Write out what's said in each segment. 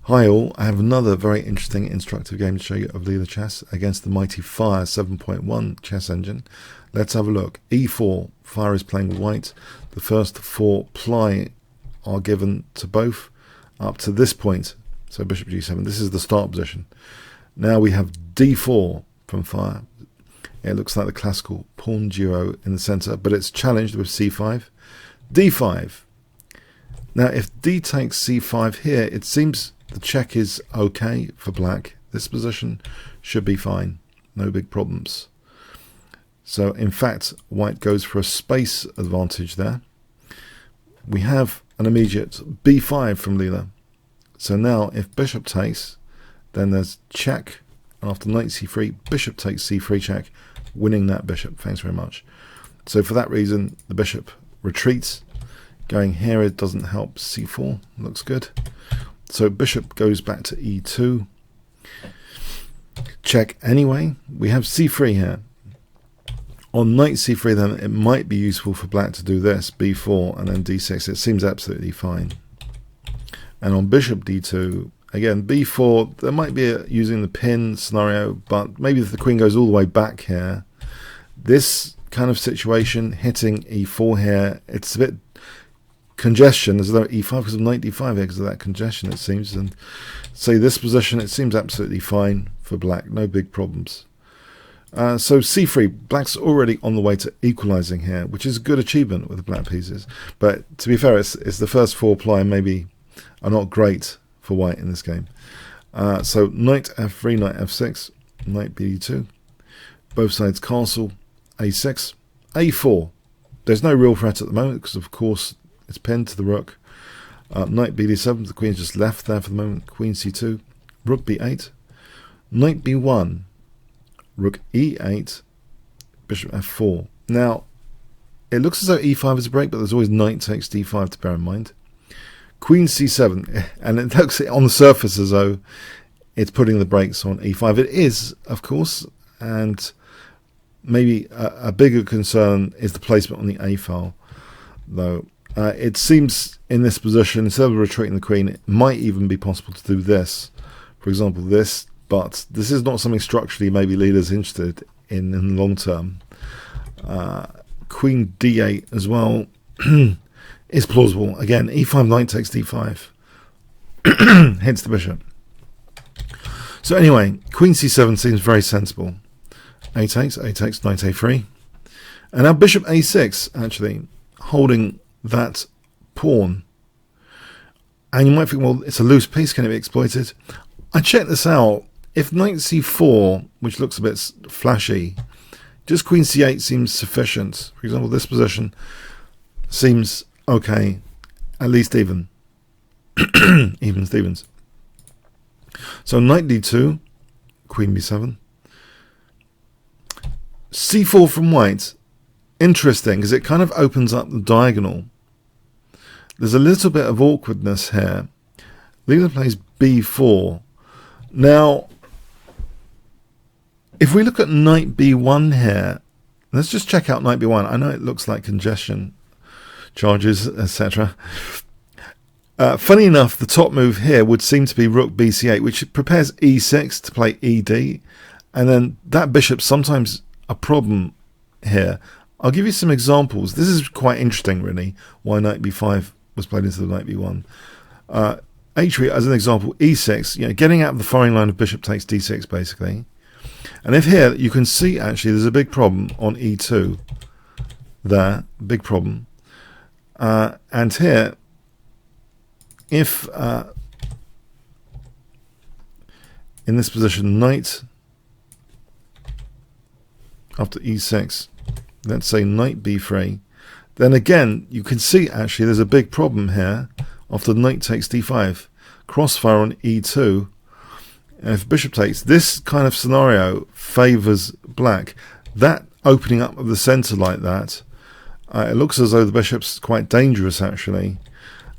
Hi all, I have another very interesting instructive game to show you of Leela Chess against the mighty Fire 7.1 chess engine. Let's have a look. E4, Fire is playing white. The first 4 ply are given to both up to this point. So bishop g7, this is the start position. Now we have d4 from Fire. It looks like the classical pawn duo in the center, but it's challenged with c5. d5. Now if d takes c5 here, it seems the check is okay for black. This position should be fine, no big problems. So in fact, white goes for a space advantage there. We have an immediate b5 from Leela. So now if bishop takes, then there's check, and after knight c3, bishop takes c3 check, winning that bishop. Thanks very much. So for that reason, the bishop retreats. Going here, it doesn't help. c4 looks good. So bishop goes back to e2. Check anyway. We have c3 here. On knight c3 then it might be useful for black to do this, b4 and then d6. It seems absolutely fine. And on bishop d2, again b4, there might be using the pin scenario, but maybe if the queen goes all the way back here, this kind of situation, hitting e4 here, it's a bit congestion. There's no e5 because of knight d5 here because of that congestion, it seems. And say this position, it seems absolutely fine for black, no big problems. So c3, black's already on the way to equalizing here, which is a good achievement with the black pieces. But to be fair, it's the first 4 ply maybe are not great for white in this game. So knight f3, knight f6, knight bd2, both sides castle, a6, a4. There's no real threat at the moment because of course it's pinned to the rook. Knight bd7, the queen's just left there for the moment. Queen c2, rook b8, knight b1, rook e8, bishop f4. Now, it looks as though e5 is a break, but there's always knight takes d5 to bear in mind. Queen c7, and it looks on the surface as though it's putting the brakes on e5. It is, of course, and maybe a bigger concern is the placement on the a file, though. It seems in this position, instead of retreating the queen, it might even be possible to do this. For example, this, but this is not something structurally maybe Leela's interested in the long term. Queen d8 as well is plausible. Again, e5, knight takes d5. Hits the bishop. So anyway, queen c7 seems very sensible. A takes, knight a3. And now bishop a6, actually, holding that pawn. And you might think, well, it's a loose piece, can it be exploited? I checked this out. If knight c4, which looks a bit flashy, just queen c8 seems sufficient. For example, this position seems okay, at least even. Even Stevens. So knight d2, queen b7. c4 from white. Interesting, because it kind of opens up the diagonal. There's a little bit of awkwardness here. Leela plays b4. Now, if we look at knight b1 here, let's just check out knight b1. I know it looks like congestion charges, etc. Funny enough, the top move here would seem to be rook bc8, which prepares e6 to play ed, and then that bishop's sometimes a problem here. I'll give you some examples. This is quite interesting, really, why knight b5 was played into the knight b1. H3, as an example, e6, getting out of the firing line of bishop takes d6, basically. And if here, you can see, actually, there's a big problem on e2. There, big problem. And here, if in this position, knight after e6, let's say knight b3, then again you can see actually there's a big problem here after knight takes d5, crossfire on e2, and if bishop takes, this kind of scenario favors black. That opening up of the center like that, it looks as though the bishop's quite dangerous actually.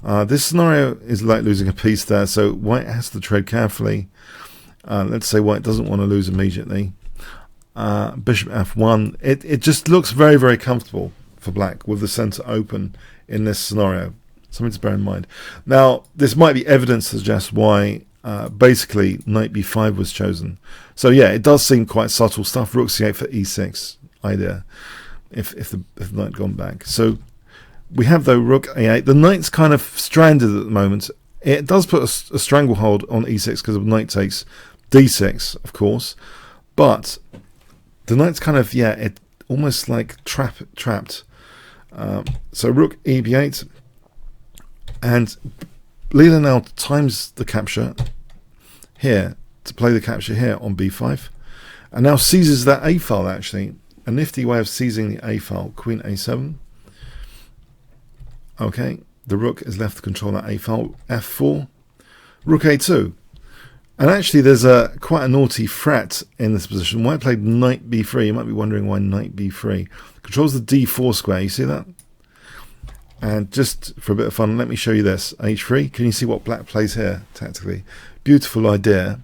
This scenario is like losing a piece there, so white has to tread carefully. Let's say white doesn't want to lose immediately. Bishop f1, it just looks very, very comfortable for black with the center open in this scenario. Something to bear in mind. Now, this might be evidence to suggest why basically knight b5 was chosen. So yeah, it does seem quite subtle stuff. Rook c8 for e6 idea, if the knight gone back. So we have though rook a8. The knight's kind of stranded at the moment. It does put a stranglehold on e6 because of knight takes d6, of course, but the knight's kind of, yeah, it almost like trapped. So rook e b8, and Leela now times the capture here to play the capture here on b5, and now seizes that a file. Actually, a nifty way of seizing the a file. Queen a7. Okay, the rook is left to control that a file. F4, rook a2, and actually there's quite a naughty threat in this position. White played knight b3. You might be wondering why knight b3 controls the d4 square. You see that? And just for a bit of fun, let me show you this. h3. Can you see what black plays here tactically? Beautiful idea.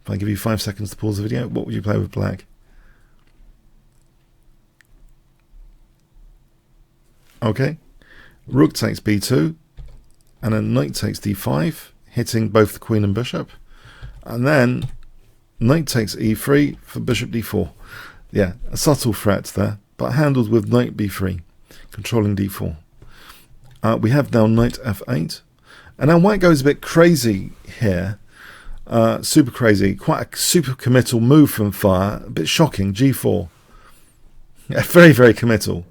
If I give you 5 seconds to pause the video, what would you play with black? Okay. Rook takes b2, and then knight takes d5, hitting both the queen and bishop. And then knight takes e3 for bishop d4. Yeah, a subtle threat there, but handled with knight b3, controlling d4. We have now knight f8, and now white goes a bit crazy here, super crazy, quite a super committal move from Fire, a bit shocking. G4, yeah, very, very committal.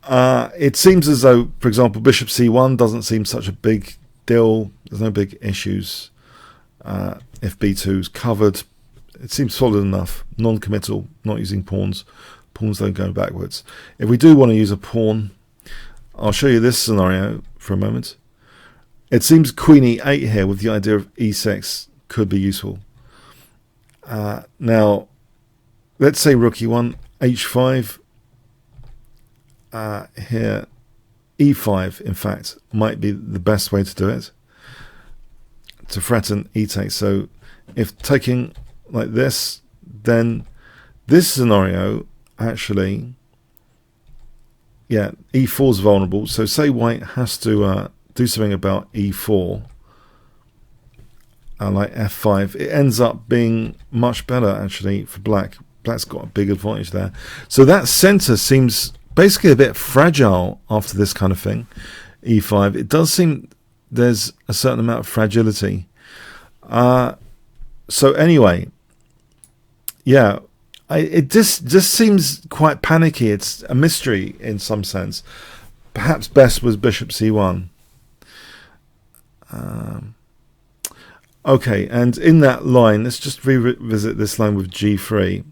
It seems as though, for example, bishop c1 doesn't seem such a big deal. There's no big issues. If b2's covered, it seems solid enough, non-committal, not using pawns. Pawns don't go backwards. If we do want to use a pawn, I'll show you this scenario for a moment. It seems queen e8 here with the idea of e6 could be useful. Now, let's say rook e1, h5. Here, e5, in fact, might be the best way to do it, to threaten e takes. So if taking like this, then this scenario actually, yeah, e4 is vulnerable. So say white has to do something about e4, like f5. It ends up being much better actually for black. Black's got a big advantage there. So that center seems basically a bit fragile after this kind of thing. e5. It does seem there's a certain amount of fragility. So anyway, yeah. It just seems quite panicky. It's a mystery in some sense. Perhaps best was bishop c1. Okay, and in that line, let's just revisit this line with g3.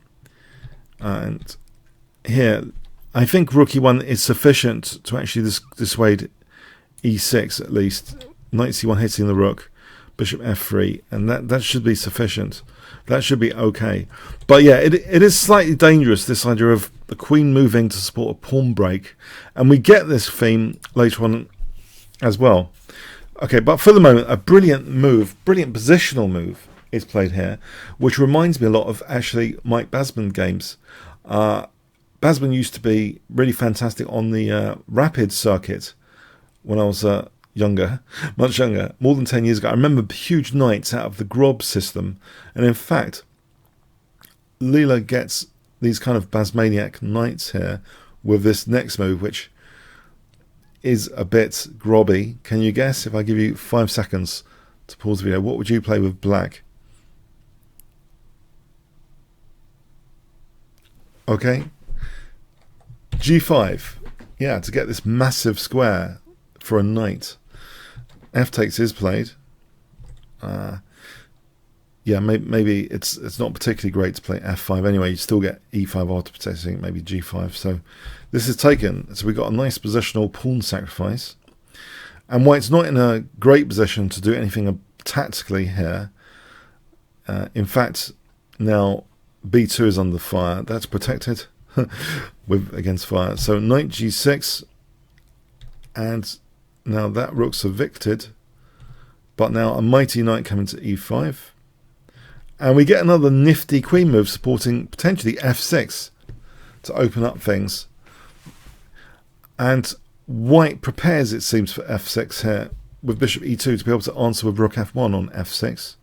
And here, I think rook e1 is sufficient to actually dissuade e6 at least. Knight c1 hitting the rook, bishop f3, and that should be sufficient. That should be okay. But yeah, it is slightly dangerous, this idea of the queen moving to support a pawn break. And we get this theme later on as well. Okay, but for the moment, a brilliant move, brilliant positional move is played here, which reminds me a lot of actually Mike Basman games. Basman used to be really fantastic on the rapid circuit when I was younger, much younger, more than 10 years ago. I remember huge nights out of the Grob system, and in fact Leela gets these kind of Basmaniac nights here with this next move, which is a bit grobby. Can you guess? If I give you 5 seconds to pause the video, what would you play with black? Okay, g5, yeah, to get this massive square for a knight. F takes is played. Yeah, maybe it's not particularly great to play f5 anyway. You still get e5 after protecting, maybe g5. So this is taken. So we've got a nice positional pawn sacrifice. And white's not in a great position to do anything tactically here. In fact, now b2 is under fire. That's protected against fire. So knight g6, and now that rook's evicted, but now a mighty knight coming to e5, and we get another nifty queen move supporting potentially f6 to open up things. And white prepares, it seems, for f6 here with bishop e2 to be able to answer with rook f1 on f6.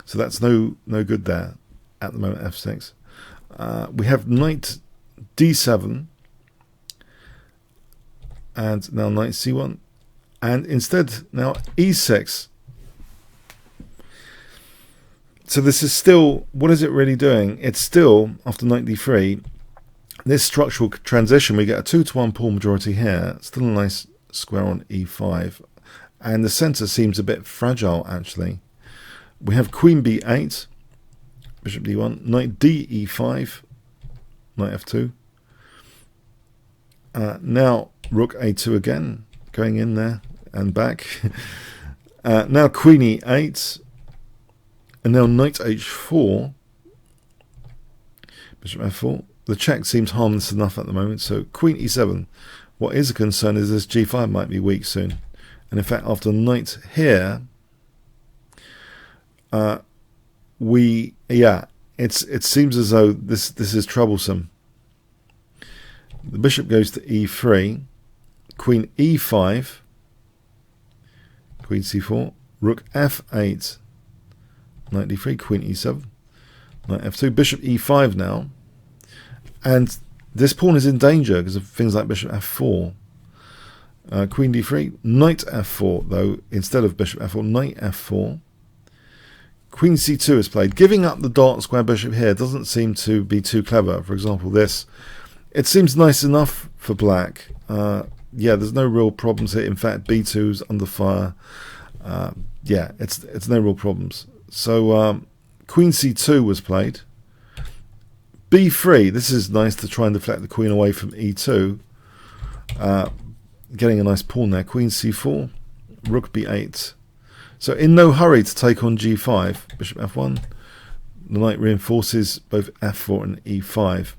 So that's no good there at the moment, f6. We have knight d7 and now knight c1, and instead now e6. So this is still, what is it really doing? It's still, after knight d3, this structural transition, we get a 2-to-1 pawn majority here. Still a nice square on e5. And the center seems a bit fragile, actually. We have queen b8, bishop d1, knight d e5, knight f2. Now rook a2 again, going in there and back. Now queen e8. And now knight h4, bishop f4. The check seems harmless enough at the moment, so queen e7. What is a concern is this g5 might be weak soon. And in fact, after knight here, it seems as though this is troublesome. The bishop goes to e3, queen e5, queen c4, rook f8, knight d3, queen e7, knight f2, bishop e5 now, and this pawn is in danger because of things like bishop f4, queen d3, knight f4 though, instead of bishop f4, knight f4, queen c2 is played. Giving up the dark square bishop here doesn't seem to be too clever. For example, this, it seems nice enough for black. Yeah, there's no real problems here. In fact, b2's under fire. Yeah, it's no real problems. So queen c2 was played. b3, this is nice to try and deflect the queen away from e2. Getting a nice pawn there. Queen c4, rook b8. So in no hurry to take on g5, bishop f1. The knight reinforces both f4 and e5.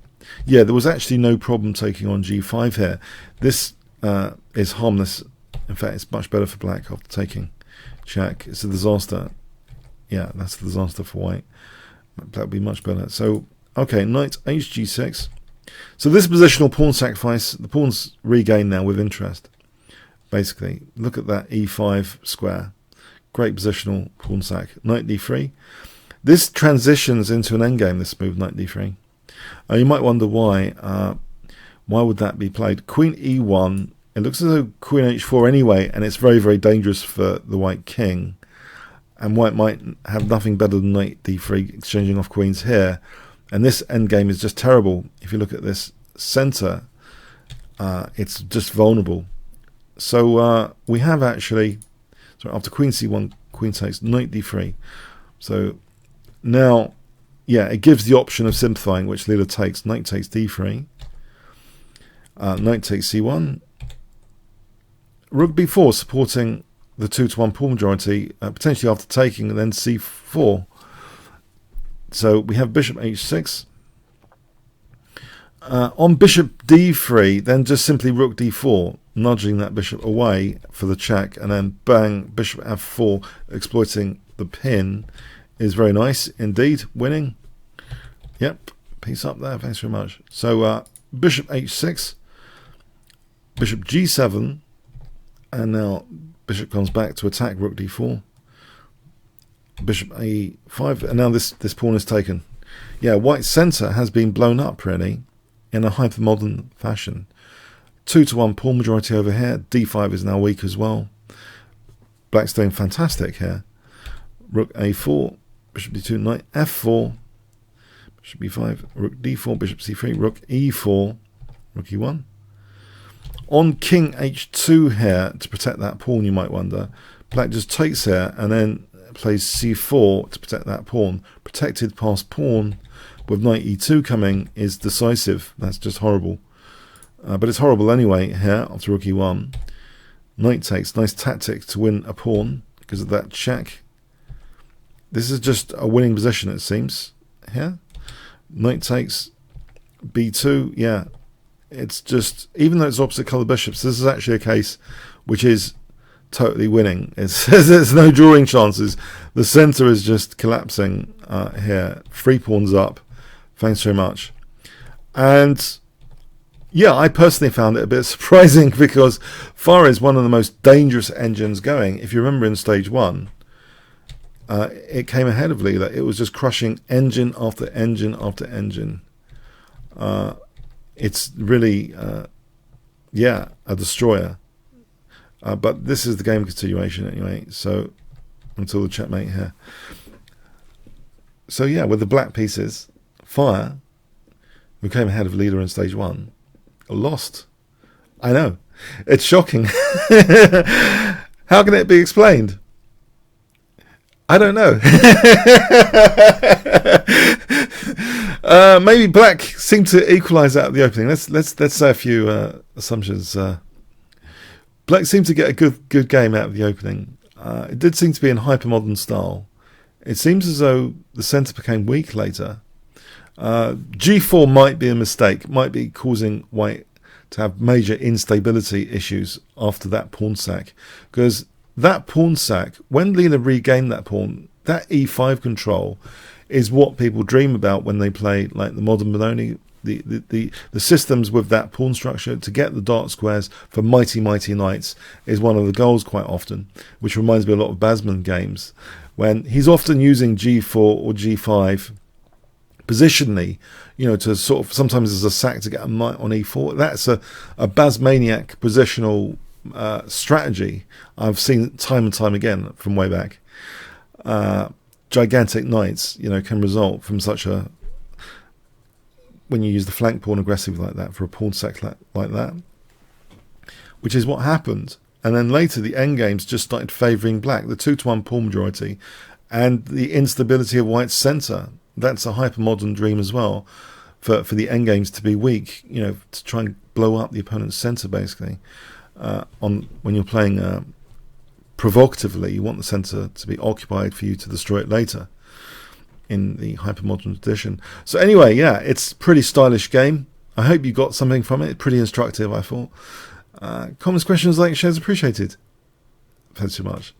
Yeah, there was actually no problem taking on g5 here. This is harmless. In fact, it's much better for black after taking check. It's a disaster. Yeah, that's a disaster for white. That would be much better. So, okay, knight hg6. So this positional pawn sacrifice, the pawn's regained now with interest. Basically, look at that e5 square. Great positional pawn sack. Knight d3. This transitions into an endgame, this move, knight d3. You might wonder why. Why would that be played? Queen e1. It looks as though queen h4 anyway, and it's very, very dangerous for the white king. And white might have nothing better than knight d3, exchanging off queens here. And this endgame is just terrible. If you look at this center, it's just vulnerable. So we have actually, so after queen c1, queen takes, knight d3. So now, yeah, it gives the option of simplifying, which Leela takes. Knight takes d3. Knight takes c1. Rook b4 supporting the 2-to-1 pawn majority, potentially after taking, and then c4. So we have bishop h6. On bishop d3, then just simply rook d4, nudging that bishop away for the check, and then bang, bishop f4, exploiting the pin, is very nice indeed. Winning. Yep, piece up there, thanks very much. So bishop h6, bishop g7, and now bishop comes back to attack rook d4. Bishop a5, and now this pawn is taken. Yeah, white's center has been blown up really in a hyper-modern fashion. 2-to-1 pawn majority over here. d5 is now weak as well. Black's doing fantastic here. Rook a4, bishop d2, knight f4, bishop b5, rook d4, bishop c3, rook e4, rook e1. On king h2 here, to protect that pawn, you might wonder, black just takes here and then plays c4 to protect that pawn. Protected past pawn with knight e2 coming is decisive. That's just horrible. But it's horrible anyway here after rook e1. Knight takes, nice tactic to win a pawn because of that check. This is just a winning position, it seems, here. Knight takes, b2, yeah. It's just, even though it's opposite colour bishops, this is actually a case which is totally winning. There's no drawing chances. The centre is just collapsing here. 3 pawns up. Thanks very much. And yeah, I personally found it a bit surprising because Fire is one of the most dangerous engines going. If you remember in stage 1, it came ahead of Leela. It was just crushing engine after engine after engine. It's really, yeah, a destroyer. But this is the game continuation anyway, so until the checkmate here. So yeah, with the black pieces, Fire, who came ahead of Leela in stage 1, lost. I know. It's shocking. How can it be explained? I don't know. Maybe black seemed to equalize out of the opening. Let's say a few assumptions. Black seemed to get a good game out of the opening. It did seem to be in hypermodern style. It seems as though the centre became weak later. G4 might be a mistake, might be causing white to have major instability issues after that pawn sack, because that pawn sack, when Leela regained that pawn, that e5 control is what people dream about when they play like the modern Benoni, the systems with that pawn structure to get the dark squares for mighty knights is one of the goals quite often, which reminds me a lot of Basman games, when he's often using g4 or g5 positionally, to sort of, sometimes as a sack to get a knight on e4. That's a Basmaniac positional strategy I've seen time and time again from way back. Gigantic knights, can result from such a, when you use the flank pawn aggressively like that for a pawn sack like that, which is what happened. And then later the endgames just started favouring black, the 2-to-1 pawn majority, and the instability of white's centre. That's a hypermodern dream as well, for the endgames to be weak, to try and blow up the opponent's centre basically. When you're playing provocatively, you want the centre to be occupied for you to destroy it later in the hypermodern tradition. So anyway, yeah, it's a pretty stylish game. I hope you got something from it. Pretty instructive, I thought. Comments, questions, likes, shares appreciated. Thanks so much.